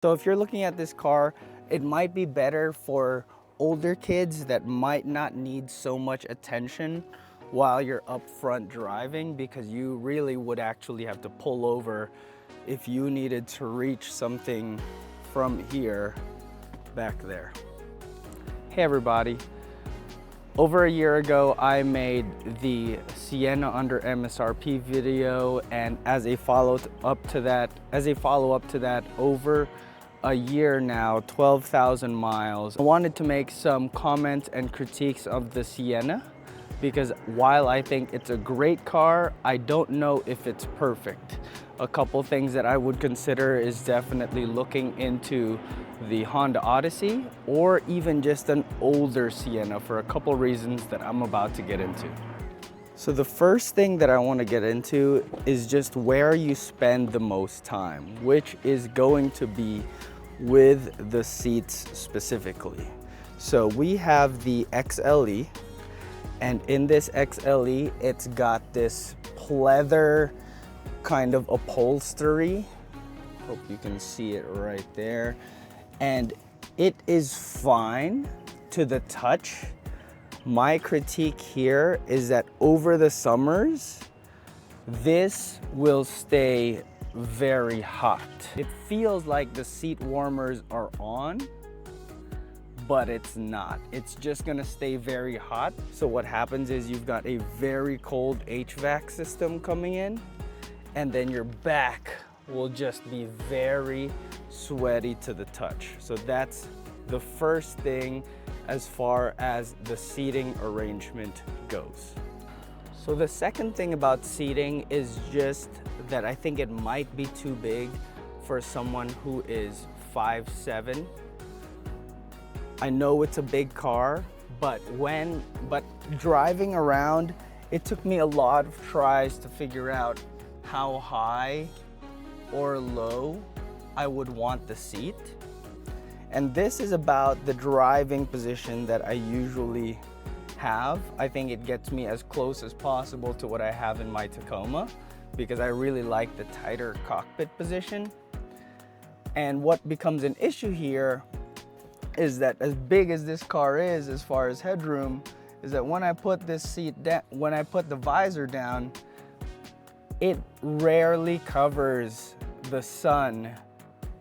So if you're looking at this car, it might be better for older kids that might not need so much attention while you're up front driving, because you really would actually have to pull over if you needed to reach something from here back there. Hey everybody. Over a year ago, I made the Sienna under MSRP video, and as a follow-up to that, over a year now, 12,000 miles. I wanted to make some comments and critiques of the Sienna, because while I think it's a great car, I don't know if it's perfect. A couple things that I would consider is definitely looking into the Honda Odyssey or even just an older Sienna for a couple reasons that I'm about to get into. So the first thing that I want to get into is just where you spend the most time, which is going to be with the seats specifically. So we have the XLE, and in this XLE, it's got this pleather kind of upholstery. Hope you can see it right there. And it is fine to the touch. My critique here is that over the summers, this will stay very hot. It feels like the seat warmers are on, but it's not. It's just gonna stay very hot. So what happens is you've got a very cold HVAC system coming in, and then your back will just be very sweaty to the touch. So that's the first thing as far as the seating arrangement goes. So the second thing about seating is just that I think it might be too big for someone who is 5'7". I know it's a big car, but driving around, it took me a lot of tries to figure out how high or low I would want the seat. And this is about the driving position that I usually have. I think it gets me as close as possible to what I have in my Tacoma, because I really like the tighter cockpit position. And what becomes an issue here is that as big as this car is as far as headroom, is that when I put this seat down, when I put the visor down, it rarely covers the sun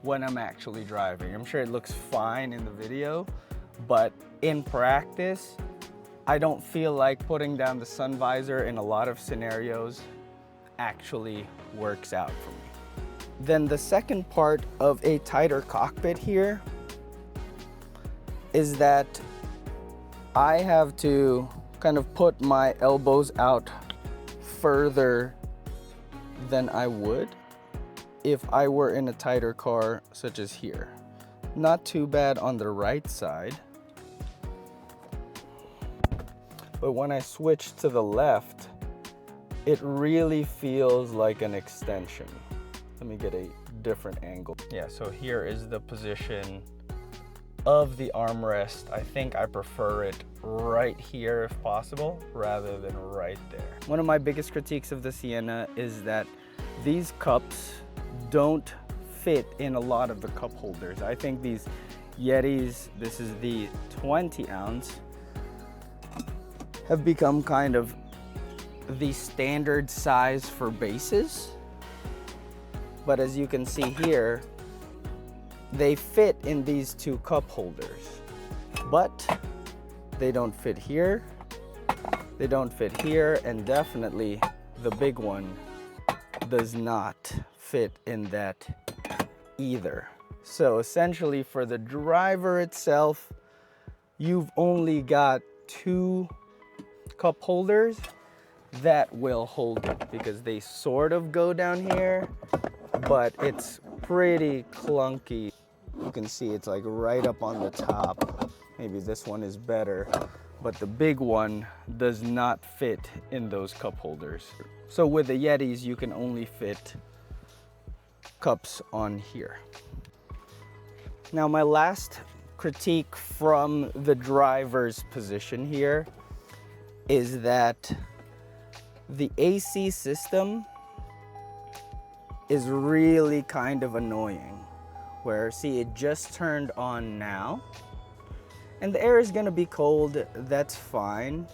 when I'm actually driving. I'm sure it looks fine in the video, but in practice, I don't feel like putting down the sun visor in a lot of scenarios actually works out for me. Then the second part of a tighter cockpit here is that I have to kind of put my elbows out further than I would if I were in a tighter car such as here. Not too bad on the right side, but when I switch to the left, it really feels like an extension. Let me get a different angle. Yeah, so here is the position of the armrest. I think I prefer it right here if possible, rather than right there. One of my biggest critiques of the Sienna is that these cups don't fit in a lot of the cup holders. I think these Yetis, this is the 20 ounce, have become kind of the standard size for bases. But as you can see here, they fit in these two cup holders, but they don't fit here, they don't fit here, and definitely the big one does not fit in that either. So essentially for the driver itself, you've only got two cup holders that will hold it, because they sort of go down here, but it's pretty clunky. You can see it's like right up on the top. Maybe this one is better, but the big one does not fit in those cup holders. So with the Yetis, you can only fit cups on here. Now my last critique from the driver's position here is that the AC system is really kind of annoying. where, see, it just turned on now. And the air is gonna be cold, that's fine.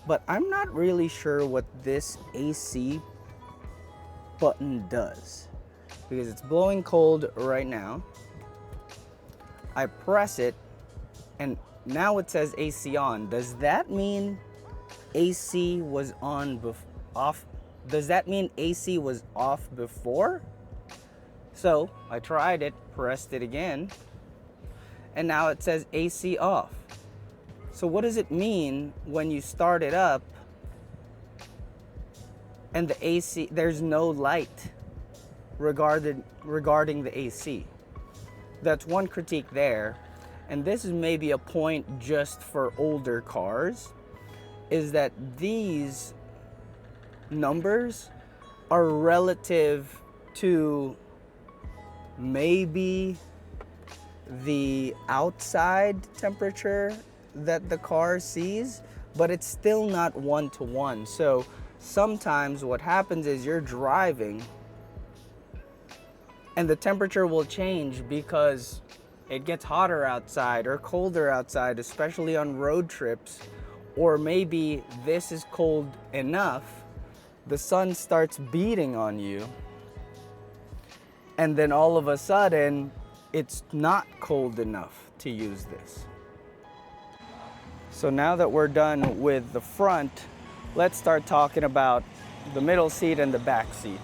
But I'm not really sure what this AC button does, because it's blowing cold right now. I press it and now it says AC on. Does that mean AC was off? Does that mean AC was off before? So I tried it, pressed it again, and now it says AC off. So what does it mean when you start it up and the AC, there's no light regarding the AC? That's one critique there. And this is maybe a point just for older cars, is that these numbers are relative to maybe the outside temperature that the car sees, but it's still not one-to-one. So sometimes what happens is you're driving and the temperature will change because it gets hotter outside or colder outside, especially on road trips. Or maybe this is cold enough, the sun starts beating on you, and then all of a sudden it's not cold enough to use this. So now that we're done with the front, let's start talking about the middle seat and the back seat.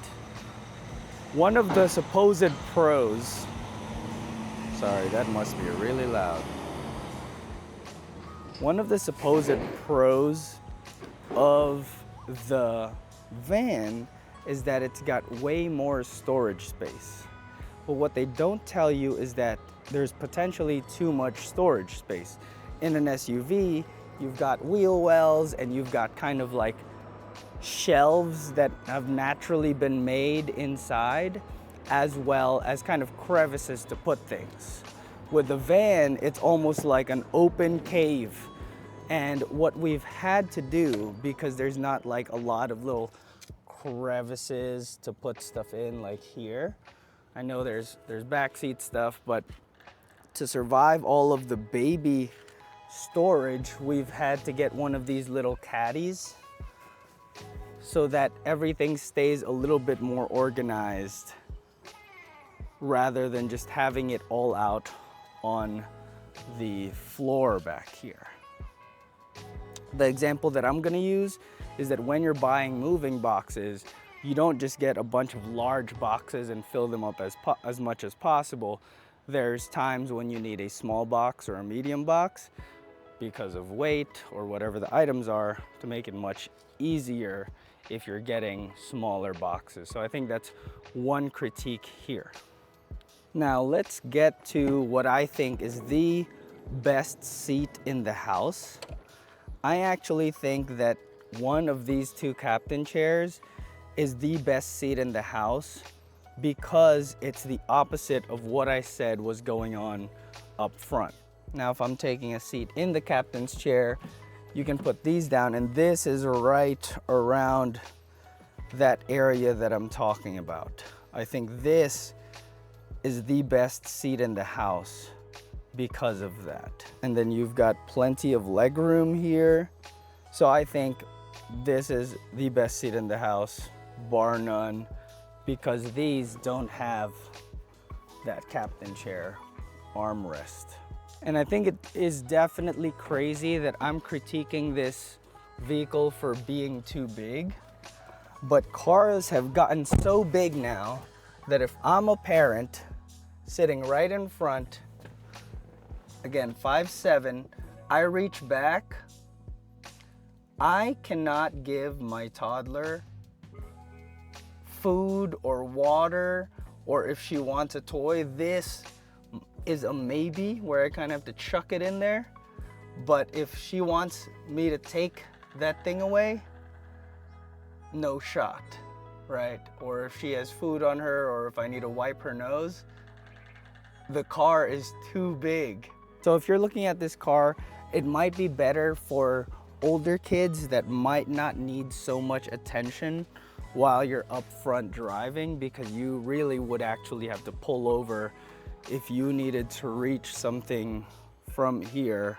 One of the supposed pros, sorry, that must be really loud. One of the supposed pros of the van is that it's got way more storage space. But what they don't tell you is that there's potentially too much storage space. In an SUV, you've got wheel wells and you've got kind of like shelves that have naturally been made inside, as well as kind of crevices to put things. With the van, it's almost like an open cave. And what we've had to do, because there's not like a lot of little crevices to put stuff in, like here. I know there's backseat stuff, but to survive all of the baby storage, we've had to get one of these little caddies so that everything stays a little bit more organized rather than just having it all out on the floor back here. The example that I'm gonna use is that when you're buying moving boxes, you don't just get a bunch of large boxes and fill them up as much as possible. There's times when you need a small box or a medium box because of weight or whatever the items are, to make it much easier if you're getting smaller boxes. So I think that's one critique here. Now let's get to what I think is the best seat in the house. I actually think that one of these two captain chairs is the best seat in the house because it's the opposite of what I said was going on up front. Now, if I'm taking a seat in the captain's chair, you can put these down, and this is right around that area that I'm talking about. I think this is the best seat in the house because of that. And then you've got plenty of leg room here. So I think this is the best seat in the house, bar none, because these don't have that captain chair armrest. And I think it is definitely crazy that I'm critiquing this vehicle for being too big, but cars have gotten so big now that if I'm a parent sitting right in front, again, 5'7", I reach back, I cannot give my toddler food or water, or if she wants a toy, this is a maybe where I kind of have to chuck it in there. But if she wants me to take that thing away, no shot, right? Or if she has food on her, or if I need to wipe her nose, the car is too big. So if you're looking at this car, it might be better for older kids that might not need so much attention while you're up front driving, because you really would actually have to pull over if you needed to reach something from here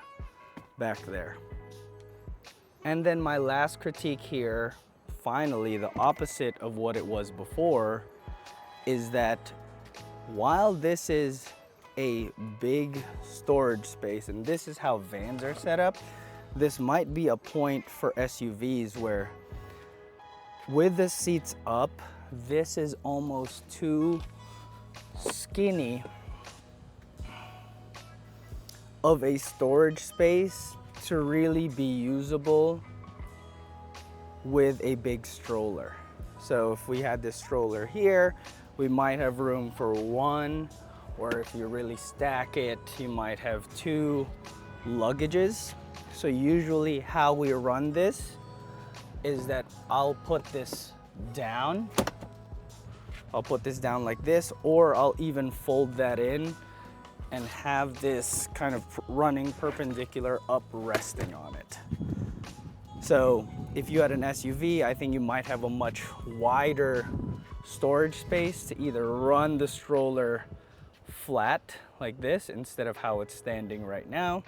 back there. And then my last critique here, finally, the opposite of what it was before, is that while this is a big storage space, and this is how vans are set up, this might be a point for SUVs where with the seats up, this is almost too skinny of a storage space to really be usable with a big stroller. So if we had this stroller here, we might have room for one, or if you really stack it, you might have two luggages. So usually how we run this is that I'll put this down. I'll put this down like this, or I'll even fold that in and have this kind of running perpendicular up resting on it. So if you had an SUV, I think you might have a much wider storage space to either run the stroller flat like this instead of how it's standing right now,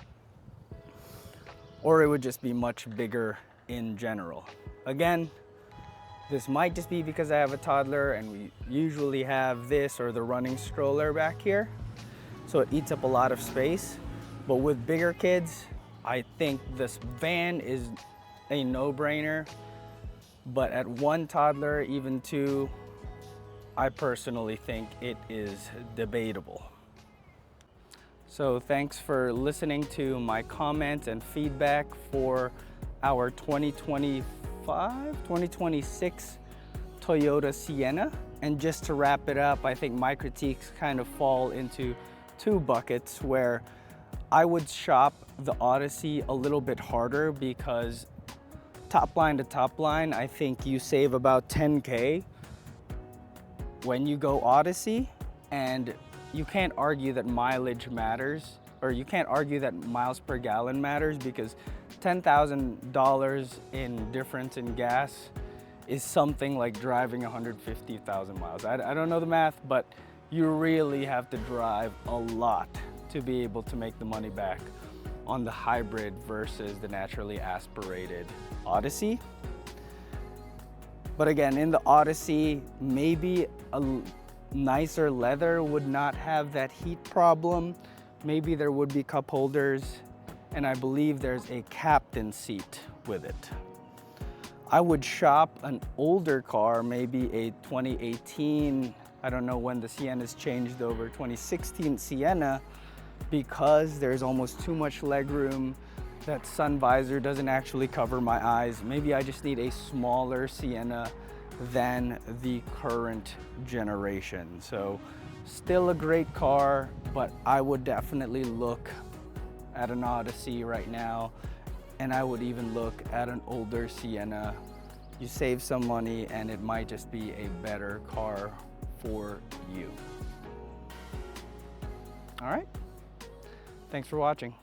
or it would just be much bigger in general. Again, this might just be because I have a toddler and we usually have this or the running stroller back here, so it eats up a lot of space. But with bigger kids, I think this van is a no-brainer. But at one toddler, even two, I personally think it is debatable. So thanks for listening to my comments and feedback for our 2026 Toyota Sienna. And just to wrap it up, I think my critiques kind of fall into two buckets, where I would shop the Odyssey a little bit harder because top line to top line, I think you save about 10K when you go Odyssey, and you can't argue that mileage matters, or you can't argue that miles per gallon matters, because $10,000 in difference in gas is something like driving 150,000 miles. I don't know the math, but you really have to drive a lot to be able to make the money back on the hybrid versus the naturally aspirated Odyssey. But again, in the Odyssey, maybe a nicer leather would not have that heat problem. Maybe there would be cup holders, and I believe there's a captain seat with it. I would shop an older car, maybe a 2018, I don't know when the Sienna's changed over, 2016 Sienna, because there's almost too much legroom. That sun visor doesn't actually cover my eyes. Maybe I just need a smaller Sienna than the current generation. So still a great car, but I would definitely look at an Odyssey right now, and I would even look at an older Sienna. You save some money and it might just be a better car for you. All right, thanks for watching.